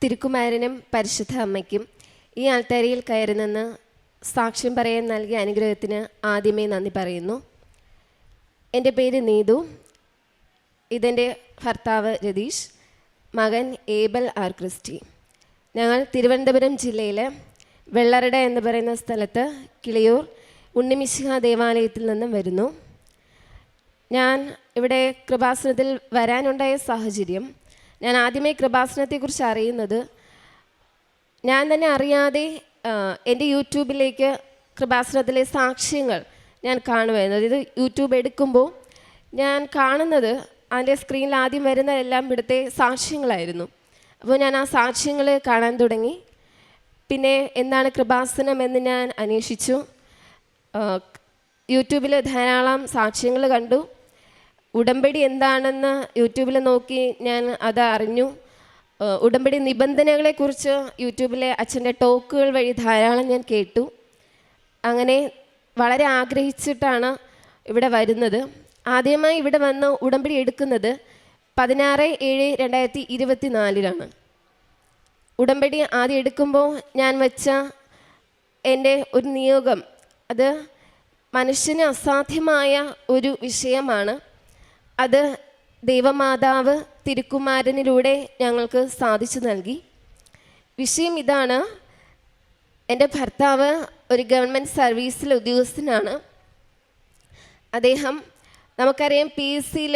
തിരുക്കുമാരനും പരിശുദ്ധ അമ്മയ്ക്കും ഈ ആൾത്താരയിൽ കയറി നിന്ന് സാക്ഷ്യം പറയാൻ നൽകിയ അനുഗ്രഹത്തിന് ആദ്യമേ നന്ദി പറയുന്നു. എൻ്റെ പേര് നീതു, ഇതെൻ്റെ ഭർത്താവ് രതീഷ്, മകൻ ഏബൽ ആർ ക്രിസ്റ്റി. ഞങ്ങൾ തിരുവനന്തപുരം ജില്ലയിലെ വെള്ളറട എന്ന് പറയുന്ന സ്ഥലത്ത് കിളിയൂർ ഉണ്ണിമിശിഹ ദേവാലയത്തിൽ നിന്നും വരുന്നു. ഞാൻ ഇവിടെ കൃപാസനത്തിൽ വരാനുണ്ടായ സാഹചര്യം, ഞാൻ ആദ്യമേ കൃപാസനത്തെക്കുറിച്ച് അറിയുന്നത് ഞാൻ തന്നെ അറിയാതെ എൻ്റെ യൂട്യൂബിലേക്ക് കൃപാസനത്തിലെ സാക്ഷ്യങ്ങൾ ഞാൻ കാണുമായിരുന്നു. അതായത് യൂട്യൂബ് എടുക്കുമ്പോൾ ഞാൻ കാണുന്നത് അതിൻ്റെ സ്ക്രീനിൽ ആദ്യം വരുന്നതെല്ലാം ഇവിടുത്തെ സാക്ഷ്യങ്ങളായിരുന്നു. അപ്പോൾ ഞാൻ ആ സാക്ഷ്യങ്ങൾ കാണാൻ തുടങ്ങി. പിന്നെ എന്താണ് കൃപാസനം എന്ന് ഞാൻ അന്വേഷിച്ചു. യൂട്യൂബിൽ ധാരാളം സാക്ഷ്യങ്ങൾ കണ്ടു. ഉടമ്പടി എന്താണെന്ന് യൂട്യൂബിൽ നോക്കി ഞാൻ അത് അറിഞ്ഞു. ഉടമ്പടി നിബന്ധനകളെക്കുറിച്ച് യൂട്യൂബിലെ അച്ഛൻ്റെ ടോക്കുകൾ വഴി ധാരാളം ഞാൻ കേട്ടു. അങ്ങനെ വളരെ ആഗ്രഹിച്ചിട്ടാണ് ഇവിടെ വരുന്നത്. ആദ്യമായി ഇവിടെ വന്ന് ഉടമ്പടി എടുക്കുന്നത് 16/7/2024 ഉടമ്പടി ആദ്യം എടുക്കുമ്പോൾ ഞാൻ വെച്ച എൻ്റെ ഒരു നിയോഗം, അത് മനുഷ്യന് അസാധ്യമായ ഒരു വിഷയമാണ്. അത് ദൈവമാതാവ് തിരുക്കുമാരനിലൂടെ ഞങ്ങൾക്ക് സാധിച്ചു നൽകി. വിഷയം ഇതാണ്: എൻ്റെ ഭർത്താവ് ഒരു ഗവൺമെൻറ് സർവീസിലെ ഉദ്യോഗസ്ഥനാണ്. അദ്ദേഹം, നമുക്കറിയാം, PSCയിൽ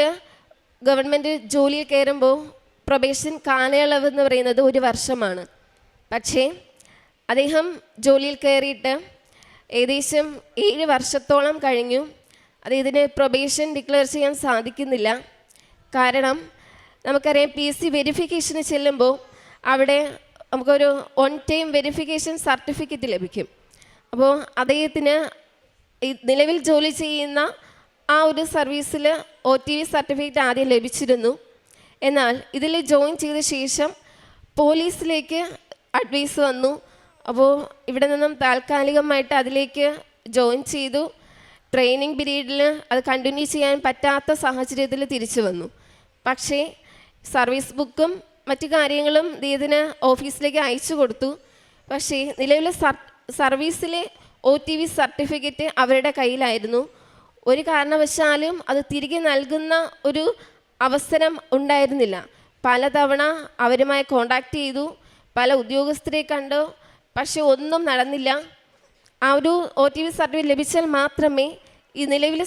ഗവൺമെൻറ് ജോലിയിൽ കയറുമ്പോൾ പ്രൊബേഷൻ കാലയളവ് എന്ന് പറയുന്നത് 1 വർഷമാണ്. പക്ഷേ അദ്ദേഹം ജോലിയിൽ കയറിയിട്ട് ഏകദേശം 7 വർഷത്തോളം കഴിഞ്ഞു. ഇതിന് പ്രൊബേഷൻ ഡിക്ലെയർ ചെയ്യാൻ സാധിക്കുന്നില്ല. കാരണം നമുക്കറിയാം, PSC വെരിഫിക്കേഷന് ചെല്ലുമ്പോൾ അവിടെ നമുക്കൊരു ഓൺ ടൈം വെരിഫിക്കേഷൻ സർട്ടിഫിക്കറ്റ് ലഭിക്കും. അപ്പോൾ അദ്ദേഹത്തിന് നിലവിൽ ജോലി ചെയ്യുന്ന ആ ഒരു സർവീസിൽ OTV സർട്ടിഫിക്കറ്റ് ആദ്യം ലഭിച്ചിരുന്നു. എന്നാൽ ഇതിൽ ജോയിൻ ചെയ്ത ശേഷം പോലീസിലേക്ക് അഡ്വൈസ് വന്നു. അപ്പോൾ ഇവിടെ നിന്നും താൽക്കാലികമായിട്ട് അതിലേക്ക് ജോയിൻ ചെയ്തു. ട്രെയിനിങ് പീരീഡിൽ അത് കണ്ടിന്യൂ ചെയ്യാൻ പറ്റാത്ത സാഹചര്യത്തിൽ തിരിച്ചു വന്നു. പക്ഷേ സർവീസ് ബുക്കും മറ്റു കാര്യങ്ങളും ഇതിന് ഓഫീസിലേക്ക് അയച്ചു കൊടുത്തു. പക്ഷേ നിലവിലെ സർവീസിലെ OTV സർട്ടിഫിക്കറ്റ് അവരുടെ കയ്യിലായിരുന്നു. ഒരു കാരണവശാലും അത് തിരികെ നൽകുന്ന ഒരു അവസരം ഉണ്ടായിരുന്നില്ല. പലതവണ അവരുമായി കോണ്ടാക്ട് ചെയ്തു, പല ഉദ്യോഗസ്ഥരെ കണ്ടു, പക്ഷെ ഒന്നും നടന്നില്ല. ആ ഒരു OTV സർട്ടിഫിക്കറ്റ് ലഭിച്ചാൽ മാത്രമേ ഈ നിലവിലെ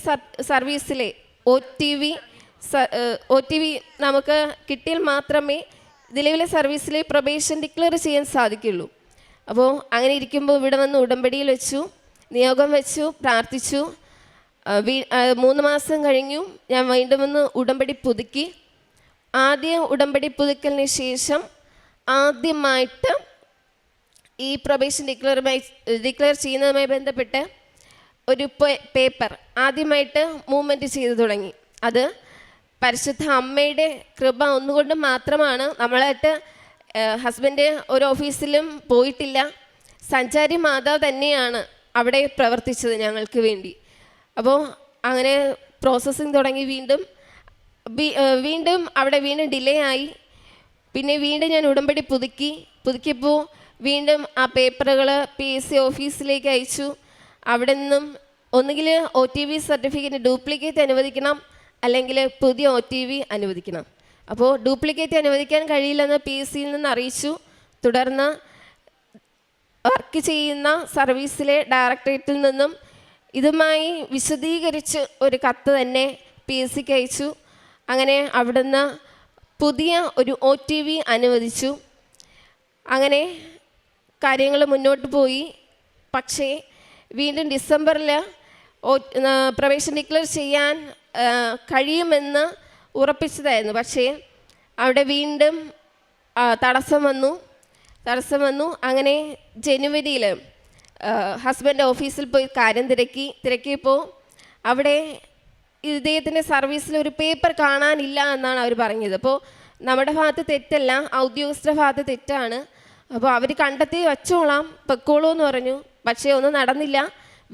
സർവീസിലെ OTV നമുക്ക് കിട്ടിയാൽ മാത്രമേ നിലവിലെ സർവീസിലെ പ്രൊബേഷൻ ഡിക്ലെയർ ചെയ്യാൻ സാധിക്കുള്ളൂ. അപ്പോൾ അങ്ങനെ ഇരിക്കുമ്പോൾ ഇവിടെ വന്ന് ഉടമ്പടിയിൽ വെച്ചു, നിയോഗം വെച്ചു, പ്രാർത്ഥിച്ചു. 3 മാസം കഴിഞ്ഞു. ഞാൻ വീണ്ടും വന്ന് ഉടമ്പടി പുതുക്കി. ആദ്യ ഉടമ്പടി പുതുക്കലിന് ശേഷം ആദ്യമായിട്ട് ഈ പ്രൊബേഷൻ ഡിക്ലെയർ ചെയ്യുന്നതുമായി ബന്ധപ്പെട്ട് ഒരു പേപ്പർ ആദ്യമായിട്ട് മൂവ്മെൻറ്റ് ചെയ്തു തുടങ്ങി. അത് പരിശുദ്ധ അമ്മയുടെ കൃപ ഒന്നുകൊണ്ട് മാത്രമാണ്. നമ്മളായിട്ട് ഹസ്ബൻഡ് ഒരു ഓഫീസിലും പോയിട്ടില്ല. സഞ്ചാരി മാതാവ് തന്നെയാണ് അവിടെ പ്രവർത്തിച്ചത് ഞങ്ങൾക്ക് വേണ്ടി. അപ്പോൾ അങ്ങനെ പ്രോസസ്സിങ് തുടങ്ങി. വീണ്ടും അവിടെ ഡിലേ ആയി. പിന്നെ വീണ്ടും ഞാൻ ഉടമ്പടി പുതുക്കിയപ്പോൾ വീണ്ടും ആ പേപ്പറുകൾ PSC ഓഫീസിലേക്ക് അയച്ചു. അവിടെ നിന്നും ഒന്നുകിൽ OTV സർട്ടിഫിക്കറ്റ് ഡ്യൂപ്ലിക്കേറ്റ് അനുവദിക്കണം, അല്ലെങ്കിൽ പുതിയ OTV അനുവദിക്കണം. അപ്പോൾ ഡ്യൂപ്ലിക്കേറ്റ് അനുവദിക്കാൻ കഴിയില്ലെന്ന് PSCയിൽ നിന്ന് അറിയിച്ചു. തുടർന്ന് വർക്ക് ചെയ്യുന്ന സർവീസിലെ ഡയറക്ടറേറ്റിൽ നിന്നും ഇതുമായി വിശദീകരിച്ച് ഒരു കത്ത് തന്നെ PSCക്ക് അയച്ചു. അങ്ങനെ അവിടുന്ന് പുതിയ ഒരു OTV അനുവദിച്ചു. അങ്ങനെ കാര്യങ്ങൾ മുന്നോട്ട് പോയി. പക്ഷേ വീണ്ടും ഡിസംബറിൽ പ്രവേശൻ ഡിക്ലെയർ ചെയ്യാൻ കഴിയുമെന്ന് ഉറപ്പിച്ചതായിരുന്നു. പക്ഷേ അവിടെ വീണ്ടും തടസ്സം വന്നു. അങ്ങനെ ജനുവരിയിൽ ഹസ്ബൻഡ് ഓഫീസിൽ പോയി കാര്യം തിരക്കിയപ്പോൾ അവിടെ ഇദ്ദേഹത്തിൻ്റെ സർവീസിൽ ഒരു പേപ്പർ കാണാനില്ല എന്നാണ് അവർ പറഞ്ഞത്. അപ്പോൾ നമ്മുടെ ഭാഗത്ത് തെറ്റല്ല, ഉദ്യോഗസ്ഥരുടെ ഭാഗത്ത് തെറ്റാണ്. അപ്പോൾ അവർ കണ്ടെത്തി വച്ചോളാം, പൊക്കോളൂ എന്ന് പറഞ്ഞു. പക്ഷേ ഒന്നും നടന്നില്ല.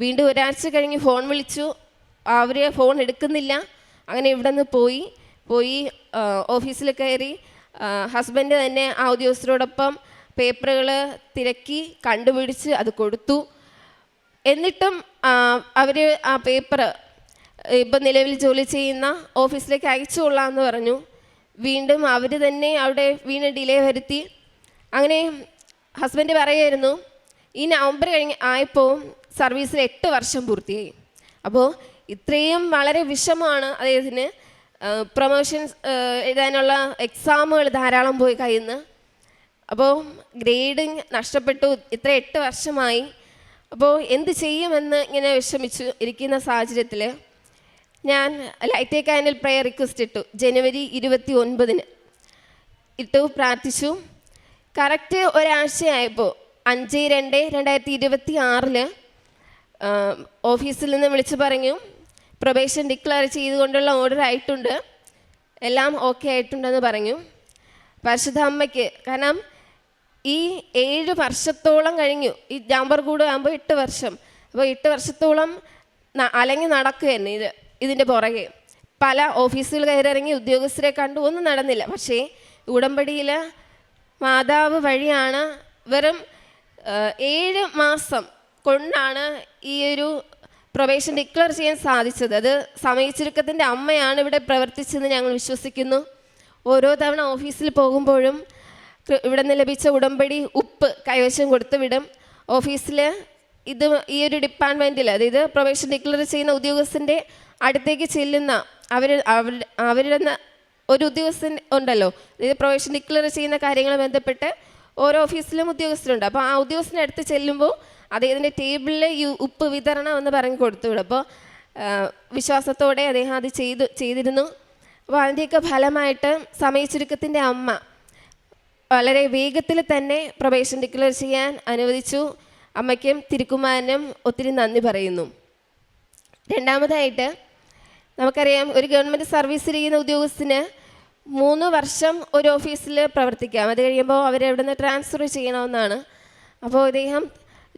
വീണ്ടും ഒരാഴ്ച കഴിഞ്ഞ് ഫോൺ വിളിച്ചു, അവർ ഫോൺ എടുക്കുന്നില്ല. അങ്ങനെ ഇവിടെ നിന്ന് പോയി ഓഫീസിൽ കയറി ഹസ്ബൻഡ് തന്നെ ആ ഉദ്യോഗസ്ഥരോടൊപ്പം പേപ്പറുകൾ തിരക്കി കണ്ടുപിടിച്ച് അത് കൊടുത്തു. എന്നിട്ടും അവർ ആ പേപ്പർ ഇപ്പം നിലവിൽ ജോലി ചെയ്യുന്ന ഓഫീസിലേക്ക് അയച്ചു കൊള്ളാമെന്ന് പറഞ്ഞു. വീണ്ടും അവർ തന്നെ അവിടെ വീണ്ടും ഡിലേ വരുത്തി. അങ്ങനെ ഹസ്ബൻഡ് പറയുമായിരുന്നു, ഈ നവംബർ ആയപ്പോൾ സർവീസിൽ 8 വർഷം പൂർത്തിയായി. അപ്പോൾ ഇത്രയും വളരെ വിഷമമാണ് അദ്ദേഹത്തിന്. പ്രൊമോഷൻസ് എഴുതാനുള്ള എക്സാമുകൾ ധാരാളം പോയി കയ്യിൽ നിന്ന്. അപ്പോൾ ഗ്രേഡിങ് നഷ്ടപ്പെട്ടു. ഇത്ര 8 വർഷമായി. അപ്പോൾ എന്ത് ചെയ്യുമെന്ന് ഇങ്ങനെ വിഷമിച്ചു ഇരിക്കുന്ന സാഹചര്യത്തിൽ ഞാൻ light a candle prayer request ഇട്ടു. ജനുവരി 29 ഇട്ടു, പ്രാർത്ഥിച്ചു. കറക്റ്റ് ഒരാഴ്ചയായപ്പോൾ 5/2/2026 ഓഫീസിൽ നിന്ന് വിളിച്ചു പറഞ്ഞു, പ്രൊബേഷൻ ഡിക്ലെയർ ചെയ്തുകൊണ്ടുള്ള ഓർഡർ ആയിട്ടുണ്ട്, എല്ലാം ഓക്കെ ആയിട്ടുണ്ടെന്ന് പറഞ്ഞു. പരിശുദ്ധ അമ്മയ്ക്ക്, കാരണം ഈ 7 വർഷത്തോളം കഴിഞ്ഞു. ഈ നവംബർ കൂടെ ആകുമ്പോൾ 8 വർഷം. അപ്പോൾ 8 വർഷത്തോളം അലങ്ങി നടക്കുകയായിരുന്നു ഇതിൻ്റെ പുറകെ. പല ഓഫീസുകൾ കയറിറങ്ങി ഉദ്യോഗസ്ഥരെ കണ്ടു, ഒന്നും നടന്നില്ല. പക്ഷേ ഉടമ്പടിയിൽ മാതാവ് വഴിയാണ് വെറും 7 മാസം കൊണ്ടാണ് ഈ ഒരു പ്രൊബേഷൻ ഡിക്ലെയർ ചെയ്യാൻ സാധിച്ചത്. അത് സമയച്ചുരുക്കത്തിൻ്റെ അമ്മയാണ് ഇവിടെ പ്രവർത്തിച്ചതെന്ന് ഞങ്ങൾ വിശ്വസിക്കുന്നു. ഓരോ തവണ ഓഫീസിൽ പോകുമ്പോഴും ഇവിടെ നിന്ന് ലഭിച്ച ഉടമ്പടി ഉപ്പ് കൈവശം കൊടുത്തു വിടും. ഓഫീസിൽ ഈ ഒരു ഡിപ്പാർട്ട്മെൻറ്റിൽ, അതായത് പ്രൊബേഷൻ ഡിക്ലെയർ ചെയ്യുന്ന ഉദ്യോഗസ്ഥൻ്റെ അടുത്തേക്ക് ചെല്ലുന്ന അവരുടെ ഒരു ഉദ്യോഗസ്ഥൻ ഉണ്ടല്ലോ, അതായത് പ്രൊബേഷൻ ഡിക്ലെയർ ചെയ്യുന്ന കാര്യങ്ങൾ ബന്ധപ്പെട്ട് ഓരോ ഓഫീസിലും ഉദ്യോഗസ്ഥരുണ്ട്. അപ്പോൾ ആ ഉദ്യോഗസ്ഥൻ്റെ അടുത്ത് ചെല്ലുമ്പോൾ അദ്ദേഹത്തിൻ്റെ ടേബിളിൽ ഈ ഉപ്പ് വിതരണം എന്ന് പറഞ്ഞ് കൊടുത്തു വിടും. അപ്പോൾ വിശ്വാസത്തോടെ അദ്ദേഹം അത് ചെയ്തിരുന്നു. അപ്പോൾ അതിൻ്റെയൊക്കെ ഫലമായിട്ട് സമയച്ചുരുക്കത്തിൻ്റെ അമ്മ വളരെ വേഗത്തിൽ തന്നെ പ്രൊബേഷൻ ഡിക്ലെയർ ചെയ്യാൻ അനുവദിച്ചു. അമ്മയ്ക്കും തിരുക്കുമാരനും ഒത്തിരി നന്ദി പറയുന്നു. രണ്ടാമതായിട്ട് നമുക്കറിയാം, ഒരു ഗവൺമെൻറ് സർവീസിൽ ചെയ്യുന്ന ഉദ്യോഗസ്ഥന് 3 വർഷം ഒരു ഓഫീസിൽ പ്രവർത്തിക്കാം. അത് കഴിയുമ്പോൾ അവരവിടെ നിന്ന് ട്രാൻസ്ഫർ ചെയ്യണമെന്നാണ്. അപ്പോൾ അദ്ദേഹം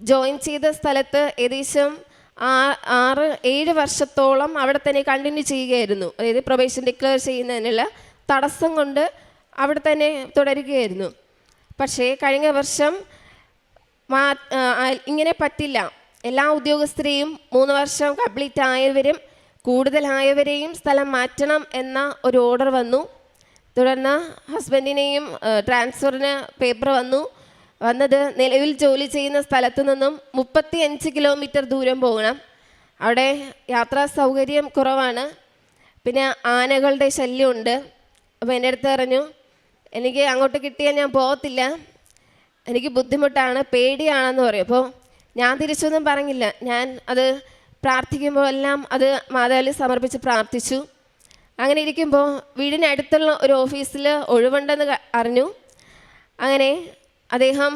ജോയിൻ ചെയ്ത സ്ഥലത്ത് ഏകദേശം 6-7 വർഷത്തോളം അവിടെ തന്നെ കണ്ടിന്യൂ ചെയ്യുകയായിരുന്നു. അതായത് പ്രൊബേഷൻ ഡിക്ലെയർ ചെയ്യുന്നതിനുള്ള തടസ്സം കൊണ്ട് അവിടെ തന്നെ തുടരുകയായിരുന്നു. പക്ഷേ കഴിഞ്ഞ വർഷം ഇങ്ങനെ പറ്റില്ല. എല്ലാ ഉദ്യോഗസ്ഥരെയും 3 വർഷം കംപ്ലീറ്റ് ആയവരും കൂടുതലായവരെയും സ്ഥലം മാറ്റണം എന്ന ഒരു ഓർഡർ വന്നു. തുടർന്ന് ഹസ്ബൻഡിനെയും ട്രാൻസ്ഫറിന് പേപ്പർ വന്നത് നിലവിൽ ജോലി ചെയ്യുന്ന സ്ഥലത്തു നിന്നും 35 കിലോമീറ്റർ ദൂരം പോകണം. അവിടെ യാത്രാ സൗകര്യം കുറവാണ്, പിന്നെ ആനകളുടെ ശല്യമുണ്ട്. അപ്പോൾ എൻ്റെ അടുത്ത് പറഞ്ഞു, എനിക്ക് അങ്ങോട്ട് കിട്ടിയാൽ ഞാൻ പോകത്തില്ല, എനിക്ക് ബുദ്ധിമുട്ടാണ്, പേടിയാണെന്ന് പറയും. അപ്പോൾ ഞാൻ തിരിച്ചൊന്നും പറഞ്ഞില്ല. ഞാൻ അത് പ്രാർത്ഥിക്കുമ്പോൾ എല്ലാം അത് മാതാവിൽ സമർപ്പിച്ച് പ്രാർത്ഥിച്ചു. അങ്ങനെ ഇരിക്കുമ്പോൾ വീടിനടുത്തുള്ള ഒരു ഓഫീസിൽ ഒഴിവുണ്ടെന്ന് അറിഞ്ഞു. അങ്ങനെ അദ്ദേഹം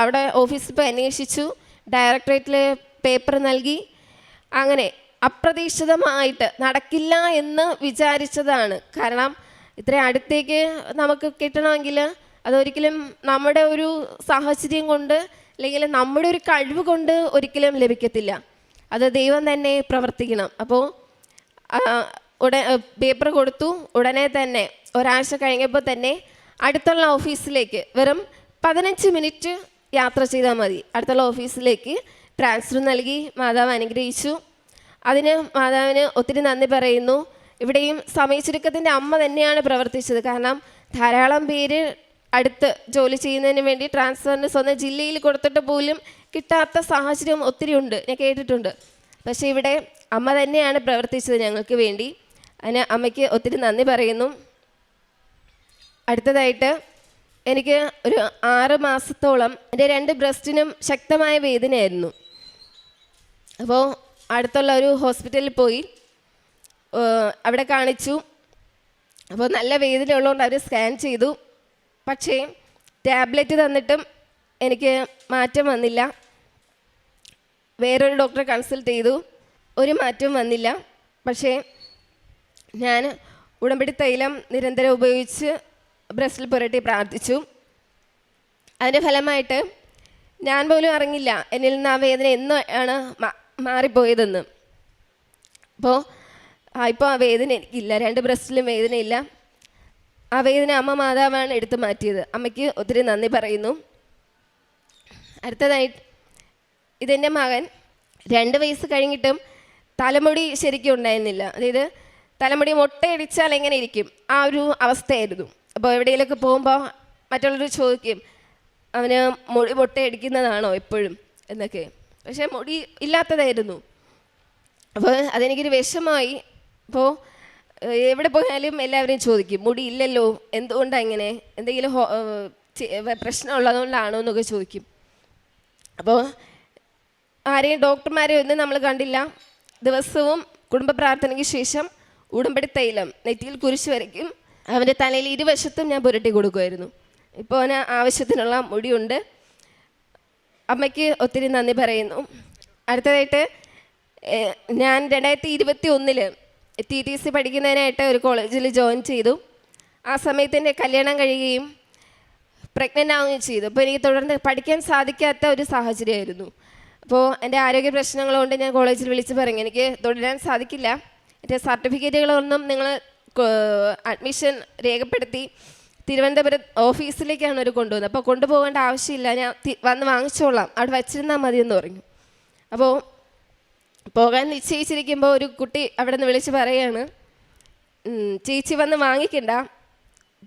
അവിടെ ഓഫീസിൽ പോയി അന്വേഷിച്ചു, ഡയറക്ടറേറ്റിൽ പേപ്പർ നൽകി. അങ്ങനെ അപ്രതീക്ഷിതമായിട്ട്, നടക്കില്ല എന്ന് വിചാരിച്ചതാണ്. കാരണം ഇത്ര അടുത്തേക്ക് നമുക്ക് കിട്ടണമെങ്കിൽ അതൊരിക്കലും നമ്മുടെ ഒരു സാഹചര്യം കൊണ്ട് അല്ലെങ്കിൽ നമ്മുടെ ഒരു കഴിവ് കൊണ്ട് ഒരിക്കലും ലഭിക്കത്തില്ല. അത് ദൈവം തന്നെ പ്രവർത്തിക്കണം. അപ്പോൾ പേപ്പർ കൊടുത്തു. ഉടനെ തന്നെ ഒരാഴ്ച കഴിഞ്ഞപ്പോൾ തന്നെ അടുത്തുള്ള ഓഫീസിലേക്ക് വെറും 15 മിനിറ്റ് യാത്ര ചെയ്താൽ മതി. അടുത്തുള്ള ഓഫീസിലേക്ക് ട്രാൻസ്ഫർ നൽകി. മാതാവ് അനുഗ്രഹിച്ചു. അതിന് മാതാവിന് ഒത്തിരി നന്ദി പറയുന്നു. ഇവിടെയും സമയച്ചുരുക്കത്തിൻ്റെ അമ്മ തന്നെയാണ് പ്രവർത്തിച്ചത്. കാരണം ധാരാളം പേര് അടുത്ത് ജോലി ചെയ്യുന്നതിന് വേണ്ടി ട്രാൻസ്ഫറിന് സ്വന്തം ജില്ലയിൽ കൊടുത്തിട്ട് പോലും കിട്ടാത്ത സാഹചര്യം ഒത്തിരി ഉണ്ട്, ഞാൻ കേട്ടിട്ടുണ്ട്. പക്ഷേ ഇവിടെ അമ്മ തന്നെയാണ് പ്രവർത്തിച്ചത് ഞങ്ങൾക്ക് വേണ്ടി. അതിന് അമ്മയ്ക്ക് ഒത്തിരി നന്ദി പറയുന്നു. അടുത്തതായിട്ട് എനിക്ക് ഒരു 6 മാസത്തോളം എൻ്റെ 2 ബ്രസ്റ്റിനും ശക്തമായ വേദനയായിരുന്നു. അപ്പോൾ അടുത്തുള്ള ഒരു ഹോസ്പിറ്റലിൽ പോയി അവിടെ കാണിച്ചു. അപ്പോൾ നല്ല വേദന ഉള്ളതുകൊണ്ട് അവർ സ്കാൻ ചെയ്തു. പക്ഷേ ടാബ്ലറ്റ് തന്നിട്ടും എനിക്ക് മാറ്റം വന്നില്ല. വേറൊരു ഡോക്ടറെ കൺസൾട്ട് ചെയ്തു, ഒരു മാറ്റവും വന്നില്ല. പക്ഷേ ഞാൻ ഉടമ്പടി തൈലം നിരന്തരം ഉപയോഗിച്ച് ബ്രസ്റ്റിൽ പുരട്ടി പ്രാർത്ഥിച്ചു. അതിൻ്റെ ഫലമായിട്ട് ഞാൻ പോലും അറിഞ്ഞില്ല എന്നിൽ നിന്ന് ആ വേദന എന്നാണ് മാറിപ്പോയതെന്ന്. ഇപ്പോൾ ആ വേദന എനിക്കില്ല, 2 ബ്രസ്റ്റിലും വേദനയില്ല. ആ വേദന അമ്മ മാതാവാണ് എടുത്തു മാറ്റിയത്. അമ്മയ്ക്ക് ഒത്തിരി നന്ദി പറയുന്നു. അടുത്തതായിട്ട് ഇതെൻ്റെ മകൻ 2 വയസ്സ് കഴിഞ്ഞിട്ടും തലമുടി ശരിക്കും ഉണ്ടായിരുന്നില്ല. അതായത് തലമുടി മൊട്ടയടിച്ചാൽ എങ്ങനെ ഇരിക്കും ആ ഒരു അവസ്ഥയായിരുന്നു. അപ്പോൾ എവിടെയെങ്കിലുമൊക്കെ പോകുമ്പോൾ മറ്റുള്ളവർ ചോദിക്കും, അവന് മുടി മൊട്ടയടിക്കുന്നതാണോ എപ്പോഴും എന്നൊക്കെ. പക്ഷേ മുടി ഇല്ലാത്തതായിരുന്നു. അപ്പോൾ അതെനിക്കൊരു വിഷമമായി. അപ്പോൾ എവിടെ പോയാലും എല്ലാവരും ചോദിക്കും, മുടി ഇല്ലല്ലോ, എന്തുകൊണ്ടാണ് ഇങ്ങനെ, എന്തെങ്കിലും പ്രശ്നമുള്ളതുകൊണ്ടാണോ എന്നൊക്കെ ചോദിക്കും. അപ്പോൾ ആരെയും ഡോക്ടർമാരെ ഒന്നും നമ്മൾ കണ്ടില്ല. ദിവസവും കുടുംബ പ്രാർത്ഥനയ്ക്ക് ശേഷം ഉടമ്പടി തൈലം നെറ്റിയിൽ കുരിശ് വരയ്ക്കും. അവൻ്റെ തലയിൽ ഇരുവശത്തും ഞാൻ പുരട്ടി കൊടുക്കുമായിരുന്നു. ഇപ്പോൾ അവന് ആവശ്യത്തിനുള്ള മുടിയുണ്ട്. അമ്മയ്ക്ക് ഒത്തിരി നന്ദി പറയുന്നു. അടുത്തതായിട്ട് ഞാൻ 2021 TTC പഠിക്കുന്നതിനായിട്ട് ഒരു കോളേജിൽ ജോയിൻ ചെയ്തു. ആ സമയത്ത് എൻ്റെ കല്യാണം കഴിയുകയും പ്രഗ്നൻ്റ് ആവുകയും ചെയ്തു. അപ്പോൾ എനിക്ക് തുടർന്ന് പഠിക്കാൻ സാധിക്കാത്ത ഒരു സാഹചര്യമായിരുന്നു. അപ്പോൾ എൻ്റെ ആരോഗ്യ പ്രശ്നങ്ങളുകൊണ്ട് ഞാൻ കോളേജിൽ വിളിച്ച് പറഞ്ഞു, എനിക്ക് തുടരാൻ സാധിക്കില്ല, എൻ്റെ സർട്ടിഫിക്കറ്റുകളൊന്നും നിങ്ങൾ അഡ്മിഷൻ രേഖപ്പെടുത്തി തിരുവനന്തപുരം ഓഫീസിലേക്കാണ് അവർ കൊണ്ടുവന്നത്. അപ്പോൾ കൊണ്ടുപോകേണ്ട ആവശ്യമില്ല, ഞാൻ വന്ന് വാങ്ങിച്ചോളാം, അവിടെ വച്ചിരുന്നാൽ മതിയെന്ന് പറഞ്ഞു. അപ്പോൾ പോകാൻ നിശ്ചയിച്ചിരിക്കുമ്പോൾ ഒരു കുട്ടി അവിടെ നിന്ന് വിളിച്ച് പറയുകയാണ്, ചേച്ചി വന്ന് വാങ്ങിക്കണ്ട,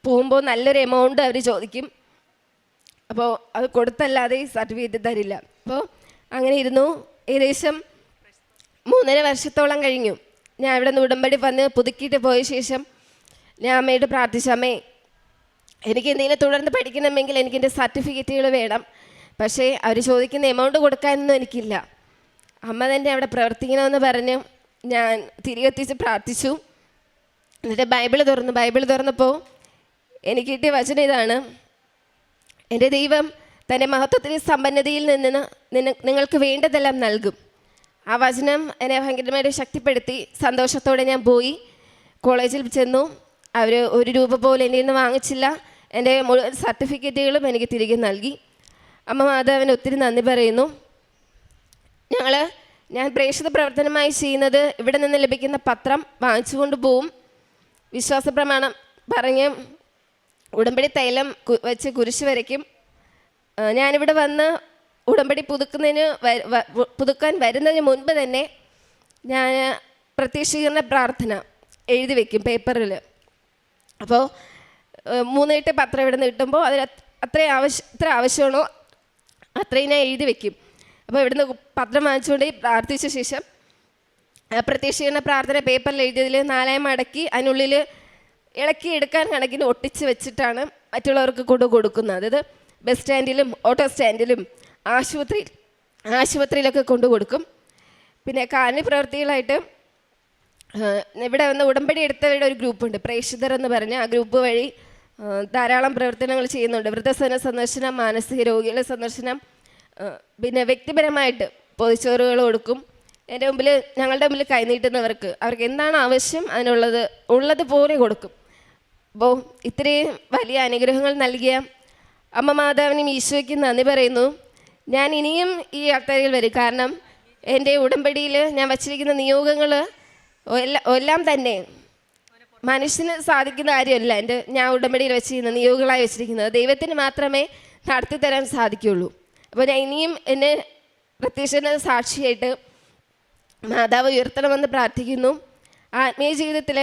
പോകുമ്പോൾ നല്ലൊരു എമൗണ്ട് അവർ ചോദിക്കും, അപ്പോൾ അത് കൊടുത്തല്ലാതെ ഈ സർട്ടിഫിക്കറ്റ് തരില്ല. അപ്പോൾ അങ്ങനെ ഇരുന്നു. ഏകദേശം 3.5 വർഷത്തോളം കഴിഞ്ഞു. ഞാൻ ഇവിടെ നിന്ന് ഉടമ്പടി വന്ന് പുതുക്കിയിട്ട് പോയ ശേഷം ഞാൻ അമ്മയോട് പ്രാർത്ഥിച്ചു, അമ്മേ എനിക്ക് എന്തെങ്കിലും തുടർന്ന് പഠിക്കണമെങ്കിൽ എനിക്ക് എൻ്റെ സർട്ടിഫിക്കറ്റുകൾ വേണം, പക്ഷേ അവർ ചോദിക്കുന്ന എമൗണ്ട് കൊടുക്കാനൊന്നും എനിക്കില്ല. അമ്മ തന്നെ അവിടെ പ്രവർത്തിക്കണമെന്ന് പറഞ്ഞ് ഞാൻ തിരികെത്തിച്ച് പ്രാർത്ഥിച്ചു. എന്നിട്ട് ബൈബിൾ തുറന്നപ്പോൾ എനിക്ക് കിട്ടിയ വചനം ഇതാണ്, എൻ്റെ ദൈവം തൻ്റെ മഹത്വത്തിൻ്റെ സമ്പന്നതയിൽ നിന്ന് നിങ്ങൾക്ക് വേണ്ടതെല്ലാം നൽകും. ആ വചനം എന്നെ ഭയങ്കരമായിട്ട് ശക്തിപ്പെടുത്തി. സന്തോഷത്തോടെ ഞാൻ പോയി കോളേജിൽ ചെന്നു. അവർ 1 രൂപ പോലും എൻ്റെ നിന്ന് വാങ്ങിച്ചില്ല. എൻ്റെ മുഴുവൻ സർട്ടിഫിക്കറ്റുകളും എനിക്ക് തിരികെ നൽകി. അമ്മ മാതാവിന് ഒത്തിരി നന്ദി പറയുന്നു. ഞാൻ പ്രേക്ഷിത പ്രവർത്തനമായി ചെയ്യുന്നത് ഇവിടെ നിന്ന് ലഭിക്കുന്ന പത്രം വാങ്ങിച്ചുകൊണ്ട് പോവും, വിശ്വാസ പ്രമാണം പറഞ്ഞ് ഉടമ്പടി തൈലം വെച്ച് കുരിശ് വരയ്ക്കും. ഞാനിവിടെ വന്ന് ഉടമ്പടി പുതുക്കാൻ വരുന്നതിന് മുൻപ് തന്നെ ഞാൻ പ്രത്യക്ഷീകരണ പ്രാർത്ഥന എഴുതി വയ്ക്കും പേപ്പറിൽ. അപ്പോൾ 3-8 പത്രം ഇവിടെ നിന്ന് കിട്ടുമ്പോൾ അതിൽ എത്ര ആവശ്യമാണോ അത്രയും ഞാൻ എഴുതി വയ്ക്കും. അപ്പോൾ ഇവിടുന്ന് പത്രം വാങ്ങിച്ചുകൊണ്ട് പ്രാർത്ഥിച്ച ശേഷം പ്രത്യക്ഷീകരണ പ്രാർത്ഥന പേപ്പറിൽ എഴുതിയതിൽ 4 മടക്കി അതിനുള്ളിൽ ഇളക്കി എടുക്കാൻ കണക്കിന് ഒട്ടിച്ച് വെച്ചിട്ടാണ് മറ്റുള്ളവർക്ക് കൊടുക്കുന്നത്. അതായത് ബസ് സ്റ്റാൻഡിലും ഓട്ടോ സ്റ്റാൻഡിലും ആശുപത്രിയിലൊക്കെ കൊണ്ടു കൊടുക്കും. പിന്നെ കാരുണ്യ പ്രവർത്തികളായിട്ട് ഇവിടെ വന്ന് ഉടമ്പടി എടുത്തവരുടെ ഒരു ഗ്രൂപ്പുണ്ട്, പ്രേക്ഷിതർ എന്ന് പറഞ്ഞ്. ആ ഗ്രൂപ്പ് വഴി ധാരാളം പ്രവർത്തനങ്ങൾ ചെയ്യുന്നുണ്ട്. വൃദ്ധസദന സന്ദർശനം, മാനസിക രോഗികളുടെ സന്ദർശനം, പിന്നെ വ്യക്തിപരമായിട്ട് പൊതിച്ചോറുകൾ കൊടുക്കും. ഞങ്ങളുടെ മുമ്പിൽ കൈനീട്ടുന്നവർക്ക് അവർക്ക് എന്താണ് ആവശ്യം ഉള്ളതുപോലെ കൊടുക്കും. അപ്പോൾ ഇത്രയും വലിയ അനുഗ്രഹങ്ങൾ നൽകിയ അമ്മ മാതാവിനും ഈശോയ്ക്കും നന്ദി പറയുന്നു. ഞാൻ ഇനിയും ഈ യാത്രയിൽ വരും. കാരണം എൻ്റെ ഉടമ്പടിയിൽ ഞാൻ വച്ചിരിക്കുന്ന നിയോഗങ്ങൾ എല്ലാം തന്നെ മനുഷ്യന് സാധിക്കുന്ന കാര്യമല്ല. ഞാൻ ഉടമ്പടിയിൽ വെച്ചിരിക്കുന്ന നിയോഗങ്ങളായി വെച്ചിരിക്കുന്നത് ദൈവത്തിന് മാത്രമേ നടത്തി തരാൻ സാധിക്കുകയുള്ളൂ. അപ്പോൾ ഞാൻ ഇനിയും എന്നെ പ്രത്യക്ഷ സാക്ഷിയായിട്ട് മാതാവ് ഉയർത്തണമെന്ന് പ്രാർത്ഥിക്കുന്നു. ആത്മീയ ജീവിതത്തിൽ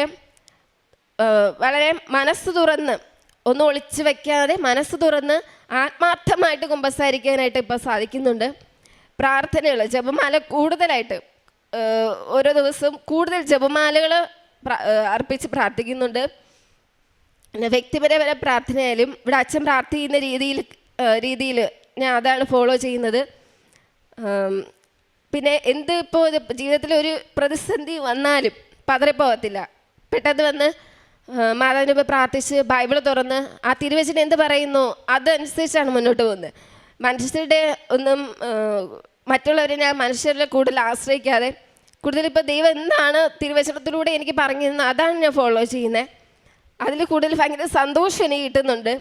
വളരെ മനസ്സ് തുറന്ന്, ഒന്നും ഒളിച്ചു വയ്ക്കാതെ മനസ്സ് തുറന്ന് ആത്മാർത്ഥമായിട്ട് കുമ്പസാരിക്കാനായിട്ട് ഇപ്പോൾ സാധിക്കുന്നുണ്ട്. പ്രാർത്ഥനകൾ, ജപമാല കൂടുതലായിട്ട് ഓരോ ദിവസവും കൂടുതൽ ജപമാലകൾ അർപ്പിച്ച് പ്രാർത്ഥിക്കുന്നുണ്ട്. പിന്നെ വ്യക്തിപരമായ പ്രാർത്ഥനയായാലും ഇവിടെ അച്ഛൻ പ്രാർത്ഥിക്കുന്ന രീതിയിൽ ഞാൻ അതാണ് ഫോളോ ചെയ്യുന്നത്. പിന്നെ ഇപ്പോൾ ജീവിതത്തിൽ ഒരു പ്രതിസന്ധി വന്നാലും പതറിപ്പോകത്തില്ല. പെട്ടെന്ന് വന്ന് മാതാവിനെ പോയി പ്രാർത്ഥിച്ച് ബൈബിൾ തുറന്ന് ആ തിരുവചനം എന്ത് പറയുന്നു അതനുസരിച്ചാണ് മുന്നോട്ട് പോകുന്നത്. മറ്റുള്ളവരെ ഞാൻ മനുഷ്യരെ കൂടുതൽ ആശ്രയിക്കാതെ കൂടുതൽ ഇപ്പോൾ ദൈവം എന്താണ് തിരുവചനത്തിലൂടെ എനിക്ക് പറഞ്ഞു തന്നത് അതാണ് ഞാൻ ഫോളോ ചെയ്യുന്നത്. അതിൽ കൂടുതൽ ഭയങ്കര സന്തോഷം എനിക്ക് കിട്ടുന്നുണ്ട്.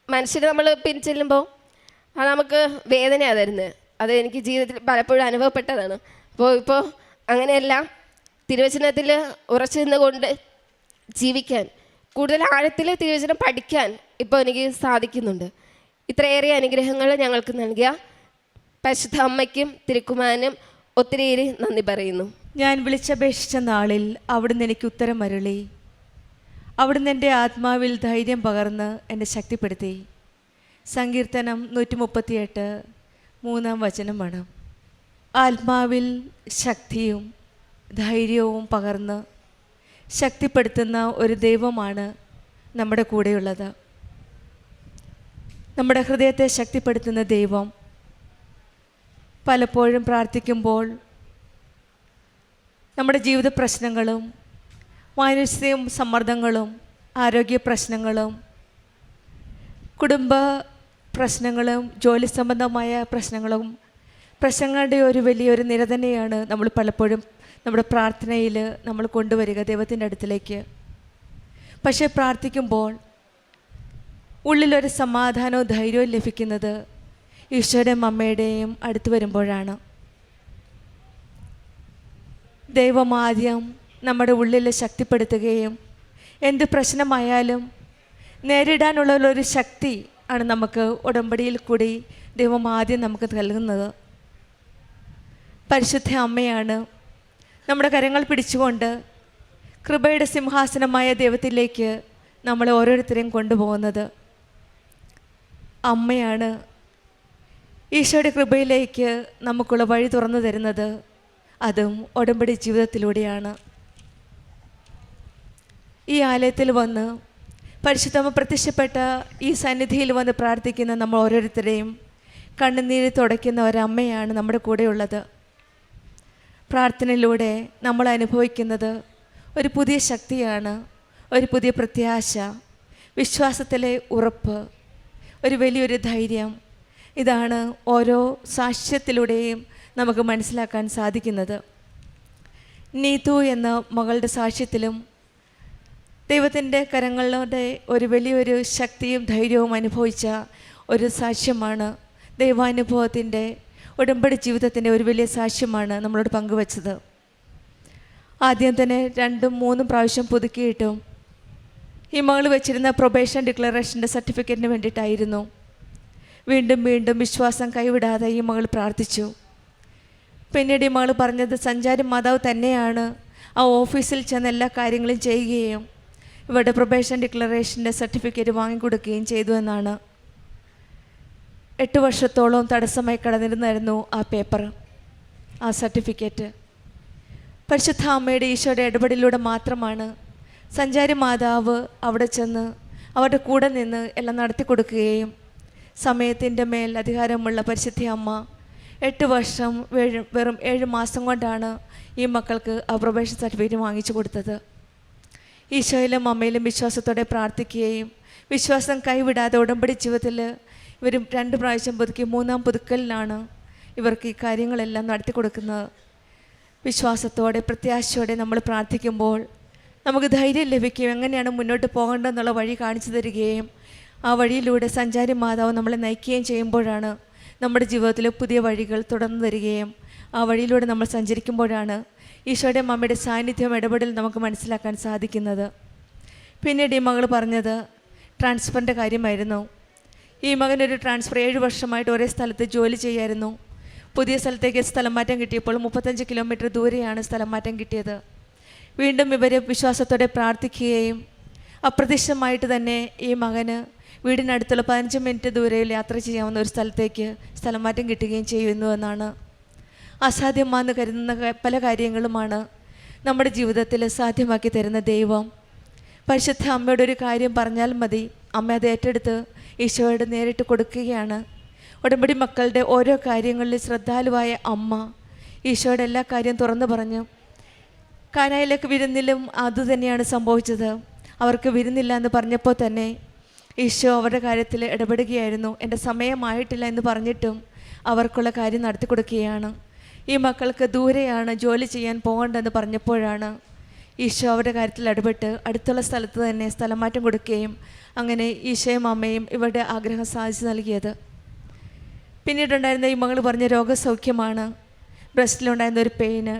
മനുഷ്യർ നമ്മൾ പിരിച്ചെല്ലുമ്പോൾ അത് നമുക്ക് വേദനയാണ് തരുന്നത്. അത് എനിക്ക് ജീവിതത്തിൽ പലപ്പോഴും അനുഭവപ്പെട്ടതാണ്. ഇപ്പോൾ അങ്ങനെയല്ല, തിരുവചനത്തിൽ ഉറച്ചു നിന്നുകൊണ്ട് ജീവിക്കാൻ കൂടുതൽ ആഴത്തിൽ തിരുവചനം പഠിക്കാൻ ഇപ്പോൾ എനിക്ക് സാധിക്കുന്നുണ്ട്. ഇത്രയേറെ അനുഗ്രഹങ്ങൾ ഞങ്ങൾക്ക് നൽകിയ പരിശുദ്ധ അമ്മയ്ക്കും തിരുക്കുമാരനും ഒത്തിരിയേറെ നന്ദി പറയുന്നു. ഞാൻ വിളിച്ചപേക്ഷിച്ച നാളിൽ അവിടുന്ന് എനിക്ക് ഉത്തരം അരുളി. അവിടുന്ന് എൻ്റെ ആത്മാവിൽ ധൈര്യം പകർന്ന് എന്നെ ശക്തിപ്പെടുത്തി. സങ്കീർത്തനം 138 3-ാം വചനമാണ്. ആത്മാവിൽ ശക്തിയും ധൈര്യവും പകർന്ന് ശക്തിപ്പെടുത്തുന്ന ഒരു ദൈവമാണ് നമ്മുടെ കൂടെയുള്ളത്. നമ്മുടെ ഹൃദയത്തെ ശക്തിപ്പെടുത്തുന്ന ദൈവം പലപ്പോഴും പ്രാർത്ഥിക്കുമ്പോൾ നമ്മുടെ ജീവിത പ്രശ്നങ്ങളും മാനസിക സമ്മർദ്ദങ്ങളും ആരോഗ്യ പ്രശ്നങ്ങളും കുടുംബ പ്രശ്നങ്ങളും ജോലി സംബന്ധമായ പ്രശ്നങ്ങളുടെ ഒരു വലിയൊരു നിര തന്നെയാണ് നമ്മൾ പലപ്പോഴും നമ്മുടെ പ്രാർത്ഥനയിൽ നമ്മൾ കൊണ്ടുവരിക ദൈവത്തിൻ്റെ അടുത്തിലേക്ക്. പക്ഷേ പ്രാർത്ഥിക്കുമ്പോൾ ഉള്ളിലൊരു സമാധാനവും ധൈര്യവും ലഭിക്കുന്നത് ഈശോയുടെയും അമ്മയുടെയും അടുത്ത് വരുമ്പോഴാണ്. ദൈവം ആദ്യം നമ്മുടെ ഉള്ളിൽ ശക്തിപ്പെടുത്തുകയും എന്ത് പ്രശ്നമായാലും നേരിടാനുള്ളൊരു ശക്തി ആണ് നമുക്ക് ഉടമ്പടിയിൽ കൂടി ദൈവം ആദ്യം നമുക്ക് നൽകുന്നത്. പരിശുദ്ധ അമ്മയാണ് നമ്മുടെ കരങ്ങൾ പിടിച്ചുകൊണ്ട് കൃപയുടെ സിംഹാസനമായ ദൈവത്തിലേക്ക് നമ്മളെ ഓരോരുത്തരെയും കൊണ്ടുപോകുന്നത്. അമ്മയാണ് ഈശോയുടെ കൃപയിലേക്ക് നമുക്കുള്ള വഴി തുറന്നു തരുന്നത്. അതും ഉടമ്പടി ജീവിതത്തിലൂടെയാണ്. ഈ ആലയത്തിൽ വന്ന് പരിശുദ്ധമ്മ പ്രത്യക്ഷപ്പെട്ട ഈ സന്നിധിയിൽ വന്ന് പ്രാർത്ഥിക്കുന്ന നമ്മൾ ഓരോരുത്തരെയും കണ്ണുനീര് തുടയ്ക്കുന്ന ഒരമ്മയാണ് നമ്മുടെ കൂടെയുള്ളത്. പ്രാർത്ഥനയിലൂടെ നമ്മൾ അനുഭവിക്കുന്നത് ഒരു പുതിയ ശക്തിയാണ്, ഒരു പുതിയ പ്രത്യാശ, വിശ്വാസത്തിലെ ഉറപ്പ്, ഒരു വലിയൊരു ധൈര്യം. ഇതാണ് ഓരോ സാക്ഷ്യത്തിലൂടെയും നമുക്ക് മനസ്സിലാക്കാൻ സാധിക്കുന്നത്. നീതു എന്ന മകളുടെ സാക്ഷ്യത്തിലും ദൈവത്തിൻ്റെ കരങ്ങളുടെ ഒരു വലിയൊരു ശക്തിയും ധൈര്യവും അനുഭവിച്ച ഒരു സാക്ഷ്യമാണ്. ദൈവാനുഭവത്തിൻ്റെ ഉടമ്പടി ജീവിതത്തിൻ്റെ ഒരു വലിയ സാക്ഷ്യമാണ് നമ്മളോട് പങ്കുവച്ചത്. ആദ്യം തന്നെ 2-3 പ്രാവശ്യം പുതുക്കിയിട്ടും ഈ മകൾ വെച്ചിരുന്ന പ്രൊബേഷൻ ഡിക്ലറേഷൻ്റെ സർട്ടിഫിക്കറ്റിന് വേണ്ടിയിട്ടായിരുന്നു. വീണ്ടും വീണ്ടും വിശ്വാസം കൈവിടാതെ ഈ മകൾ പ്രാർത്ഥിച്ചു. പിന്നീട് ഈ മകൾ പറഞ്ഞത് സഞ്ചാരി മാതാവ് തന്നെയാണ് ആ ഓഫീസിൽ ചെന്ന് എല്ലാ കാര്യങ്ങളും ചെയ്യുകയും ഇവരുടെ പ്രൊബേഷൻ ഡിക്ലറേഷൻ്റെ സർട്ടിഫിക്കറ്റ് വാങ്ങിക്കൊടുക്കുകയും ചെയ്തു എന്നാണ്. 8 വർഷത്തോളം തടസ്സമായി കടന്നിരുന്നായിരുന്നു ആ പേപ്പർ, ആ സർട്ടിഫിക്കറ്റ്. പരിശുദ്ധ അമ്മയുടെ ഈശോയുടെ ഇടപെടലിലൂടെ മാത്രമാണ് സഞ്ചാരി മാതാവ് അവിടെ ചെന്ന് അവരുടെ കൂടെ നിന്ന് എല്ലാം നടത്തി കൊടുക്കുകയും സമയത്തിൻ്റെ മേൽ അധികാരമുള്ള പരിശുദ്ധ അമ്മ 8 വർഷം വെറും 7 മാസം കൊണ്ടാണ് ഈ മക്കൾക്ക് ആ പ്രൊബേഷൻ സർട്ടിഫിക്കറ്റ് വാങ്ങിച്ചു കൊടുത്തത്. ഈശോയിലും അമ്മയിലും വിശ്വാസത്തോടെ പ്രാർത്ഥിക്കുകയും വിശ്വാസം കൈവിടാതെ ഉടമ്പടി ജീവിതത്തിൽ ഇവർ 2 പ്രാവശ്യം പുതുക്കി 3-ാം പുതുക്കലിലാണ് ഇവർക്ക് ഈ കാര്യങ്ങളെല്ലാം നടത്തി കൊടുക്കുന്നത്. വിശ്വാസത്തോടെ പ്രത്യാശയോടെ നമ്മൾ പ്രാർത്ഥിക്കുമ്പോൾ നമുക്ക് ധൈര്യം ലഭിക്കും. എങ്ങനെയാണ് മുന്നോട്ട് പോകേണ്ടതെന്നുള്ള വഴി കാണിച്ചു തരികയും ആ വഴിയിലൂടെ സഞ്ചാരി മാതാവ് നമ്മളെ നയിക്കുകയും ചെയ്യുമ്പോഴാണ് നമ്മുടെ ജീവിതത്തിൽ പുതിയ വഴികൾ തുറന്നു തരികയും ആ വഴിയിലൂടെ നമ്മൾ സഞ്ചരിക്കുമ്പോഴാണ് ഈശോയുടെ അമ്മയുടെ സാന്നിധ്യം ഇടപെടൽ നമുക്ക് മനസ്സിലാക്കാൻ സാധിക്കുന്നത്. പിന്നീട് ഈ മകൾ പറഞ്ഞത് ട്രാൻസ്ഫറിൻ്റെ കാര്യമായിരുന്നു. ഈ മകനൊരു ട്രാൻസ്ഫർ 7 വർഷമായിട്ട് ഒരേ സ്ഥലത്ത് ജോലി ചെയ്യായിരുന്നു. പുതിയ സ്ഥലത്തേക്ക് സ്ഥലം മാറ്റം കിട്ടിയപ്പോൾ 35 കിലോമീറ്റർ ദൂരെയാണ് സ്ഥലം മാറ്റം കിട്ടിയത്. വീണ്ടും ഇവർ വിശ്വാസത്തോടെ പ്രാർത്ഥിക്കുകയും അപ്രതീക്ഷിതമായിട്ട് തന്നെ ഈ മകന് വീടിനടുത്തുള്ള 15 മിനിറ്റ് ദൂരയിൽ യാത്ര ചെയ്യാവുന്ന ഒരു സ്ഥലത്തേക്ക് സ്ഥലം മാറ്റം കിട്ടുകയും ചെയ്യുന്നു എന്നാണ്. അസാധ്യമാണെന്ന് കരുതുന്ന പല കാര്യങ്ങളുമാണ് നമ്മുടെ ജീവിതത്തിൽ സാധ്യമാക്കി തരുന്ന ദൈവം. പരിശുദ്ധ അമ്മയുടെ ഒരു കാര്യം പറഞ്ഞാൽ മതി, അമ്മ അത് ഏറ്റെടുത്ത് ഈശോയോട് നേരിട്ട് കൊടുക്കുകയാണ്. ഉടമ്പടി മക്കളുടെ ഓരോ കാര്യങ്ങളിൽ ശ്രദ്ധാലുവായ അമ്മ ഈശോയുടെ എല്ലാ കാര്യം തുറന്നു പറഞ്ഞു. കാനായിലേക്ക് വിരുന്നിലും അതുതന്നെയാണ് സംഭവിച്ചത്. അവർക്ക് വിരുന്നില്ല എന്ന് പറഞ്ഞപ്പോൾ തന്നെ ഈശോ അവരുടെ കാര്യത്തിൽ ഇടപെടുകയായിരുന്നു. എൻ്റെ സമയമായിട്ടില്ല എന്ന് പറഞ്ഞിട്ടും അവർക്കുള്ള കാര്യം നടത്തി കൊടുക്കുകയാണ്. ഈ മക്കൾക്ക് ദൂരെയാണ് ജോലി ചെയ്യാൻ പോകേണ്ടതെന്ന് പറഞ്ഞപ്പോഴാണ് ഈശോ അവരുടെ കാര്യത്തിൽ ഇടപെട്ട് അടുത്തുള്ള സ്ഥലത്ത് തന്നെ സ്ഥലം മാറ്റം കൊടുക്കുകയും അങ്ങനെ ഈശോയും അമ്മയും ഇവരുടെ ആഗ്രഹം സാധിച്ചു നൽകിയത്. പിന്നീടുണ്ടായിരുന്ന ഈ മകൾ പറഞ്ഞ രോഗസൗഖ്യമാണ്. ബ്രസ്റ്റിലുണ്ടായിരുന്ന ഒരു പെയിന്,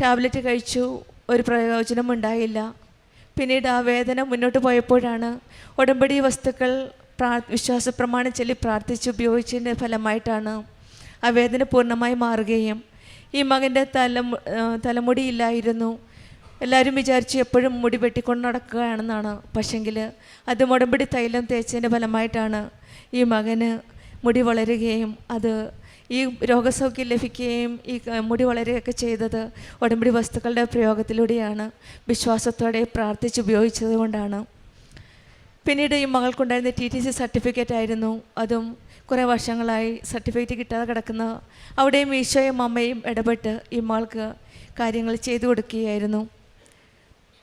ടാബ്ലറ്റ് കഴിച്ചു, ഒരു പ്രയോജനം ഉണ്ടായില്ല. പിന്നീട് ആ വേദന മുന്നോട്ട് പോയപ്പോഴാണ് ഉടമ്പടി വസ്തുക്കൾ വിശ്വാസ പ്രമാണം ചൊല്ലി പ്രാർത്ഥിച്ച് ഉപയോഗിച്ചതിൻ്റെ ഫലമായിട്ടാണ് ആ വേദന പൂർണ്ണമായി മാറുകയും ഈ മകൻ്റെ തലമുടിയില്ലായിരുന്നു. എല്ലാവരും വിചാരിച്ചു എപ്പോഴും മുടി വെട്ടിക്കൊണ്ട് നടക്കുകയാണെന്നാണ്. പക്ഷെങ്കിൽ അത് ഉടമ്പടി തൈലം തേച്ചതിൻ്റെ ഫലമായിട്ടാണ് ഈ മകന് മുടി വളരുകയും അത് ഈ രോഗസൗഖ്യം ലഭിക്കുകയും ഈ മുടി വളരുകയൊക്കെ ചെയ്തത് ഉടമ്പടി വസ്തുക്കളുടെ പ്രയോഗത്തിലൂടെയാണ്, വിശ്വാസത്തോടെ പ്രാർത്ഥിച്ച് ഉപയോഗിച്ചത് കൊണ്ടാണ്. പിന്നീട് ഈ മകൾക്കുണ്ടായിരുന്ന TTC സർട്ടിഫിക്കറ്റ് ആയിരുന്നു. അതും കുറേ വർഷങ്ങളായി സർട്ടിഫിക്കറ്റ് കിട്ടാതെ കിടക്കുന്ന, അവിടെയും ഈശോയും അമ്മയും ഇടപെട്ട് ഈ മകൾക്ക് കാര്യങ്ങൾ ചെയ്തു കൊടുക്കുകയായിരുന്നു.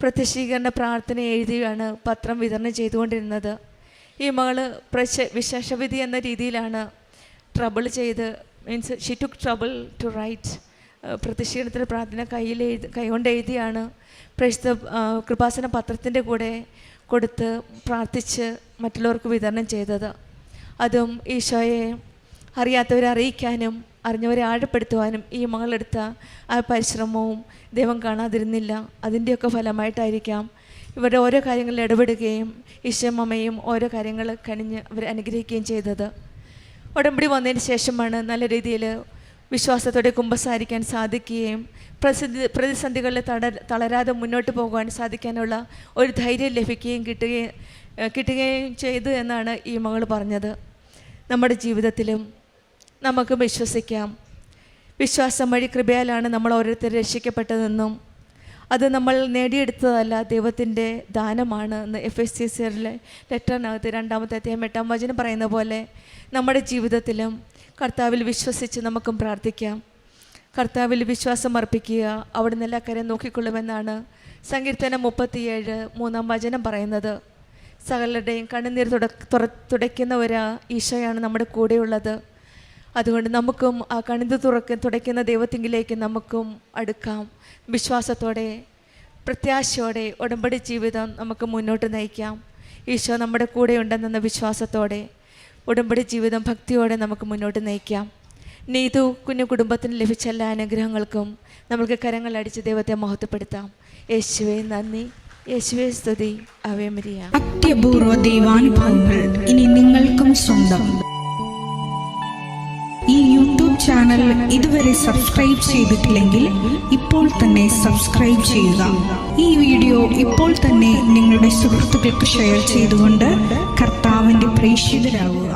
പ്രത്യക്ഷീകരണ പ്രാർത്ഥന എഴുതിയാണ് പത്രം വിതരണം ചെയ്തുകൊണ്ടിരുന്നത്. ഈ മകൾ വിശേഷവിധി എന്ന രീതിയിലാണ് ട്രബിൾ ചെയ്ത്, means she took trouble to write. പ്രത്യക്ഷീകരണത്തിൻ്റെ പ്രാർത്ഥന കൈകൊണ്ട് എഴുതിയാണ് കൃപാസന പത്രത്തിൻ്റെ കൂടെ കൊടുത്ത് പ്രാർത്ഥിച്ച് മറ്റുള്ളവർക്ക് വിതരണം ചെയ്തത്. അതും ഈശോയെ അറിയാത്തവരെ അറിയിക്കാനും അറിഞ്ഞവരെ ആഴപ്പെടുത്തുവാനും ഈ മകളെടുത്ത ആ പരിശ്രമവും ദൈവം കാണാതിരുന്നില്ല. അതിൻ്റെയൊക്കെ ഫലമായിട്ടായിരിക്കാം ഇവരുടെ ഓരോ കാര്യങ്ങളിൽ ഇടപെടുകയും ഈശോമ്മയും ഓരോ കാര്യങ്ങൾ കണിഞ്ഞ് അവരെ അനുഗ്രഹിക്കുകയും ചെയ്തത്. ഉടമ്പടി വന്നതിന് ശേഷമാണ് നല്ല രീതിയിൽ വിശ്വാസത്തോടെ കുമ്പസാരിക്കാൻ സാധിക്കുകയും പ്രതിസന്ധികളിൽ തളരാതെ മുന്നോട്ട് പോകുവാൻ സാധിക്കാനുള്ള ഒരു ധൈര്യം ലഭിക്കുകയും കിട്ടുകയും ചെയ്തു എന്നാണ് ഈ മകൾ പറഞ്ഞത്. നമ്മുടെ ജീവിതത്തിലും നമുക്ക് വിശ്വസിക്കാം. വിശ്വാസം വഴി കൃപയാലാണ് നമ്മൾ ഓരോരുത്തർ രക്ഷിക്കപ്പെട്ടതെന്നും അത് നമ്മൾ നേടിയെടുത്തതല്ല, ദൈവത്തിൻ്റെ ദാനമാണ് എന്ന് എഫെസ്യരിലെ ലെറ്ററിനകത്ത് 2-ാമത്തെ അധ്യായം 8-ാം വചനം പറയുന്ന പോലെ നമ്മുടെ ജീവിതത്തിലും കർത്താവിൽ വിശ്വസിച്ച് നമുക്കും പ്രാർത്ഥിക്കാം. കർത്താവിൽ വിശ്വാസം അർപ്പിക്കുക, അവിടുന്ന് എല്ലാ കാര്യം നോക്കിക്കൊള്ളുമെന്നാണ് സങ്കീർത്തനം 37-3-ാം വചനം പറയുന്നത്. സകലരുടെയും കണ്ണുനീർ തുടയ്ക്കുന്ന ഒരു ഈശോയാണ് നമ്മുടെ കൂടെയുള്ളത്. അതുകൊണ്ട് നമുക്കും ആ കണ്ണുനീർ തുടയ്ക്കുന്ന ദൈവത്തിങ്കിലേക്ക് നമുക്കും അടുക്കാം. വിശ്വാസത്തോടെ പ്രത്യാശയോടെ ഉടമ്പടി ജീവിതം നമുക്ക് മുന്നോട്ട് നയിക്കാം. ഈശോ നമ്മുടെ കൂടെ ഉണ്ടെന്ന വിശ്വാസത്തോടെ ഉടമ്പടി ജീവിതം ഭക്തിയോടെ നമുക്ക് മുന്നോട്ട് നയിക്കാം. നീതു കുഞ്ഞു കുടുംബത്തിന് ലഭിച്ച എല്ലാ അനുഗ്രഹങ്ങൾക്കും നമുക്ക് കരങ്ങളടിച്ച് ദൈവത്തെ മഹത്വപ്പെടുത്താം. യേശുവേ നന്ദി, യേശുവേ സ്തുതി, ആവേ മരിയ. അത്യപൂർവ ദൈവാനുഭവങ്ങൾ ഇനി നിങ്ങൾക്കും സ്വന്തം. ഈ യൂട്യൂബ് ചാനൽ ഇതുവരെ സബ്സ്ക്രൈബ് ചെയ്തിട്ടില്ലെങ്കിൽ ഇപ്പോൾ തന്നെ സബ്സ്ക്രൈബ് ചെയ്യുക. ഈ വീഡിയോ ഇപ്പോൾ തന്നെ നിങ്ങളുടെ സുഹൃത്തുക്കൾക്ക് ഷെയർ ചെയ്തുകൊണ്ട് കർത്താവിൻ്റെ പ്രേക്ഷിതരാകുക.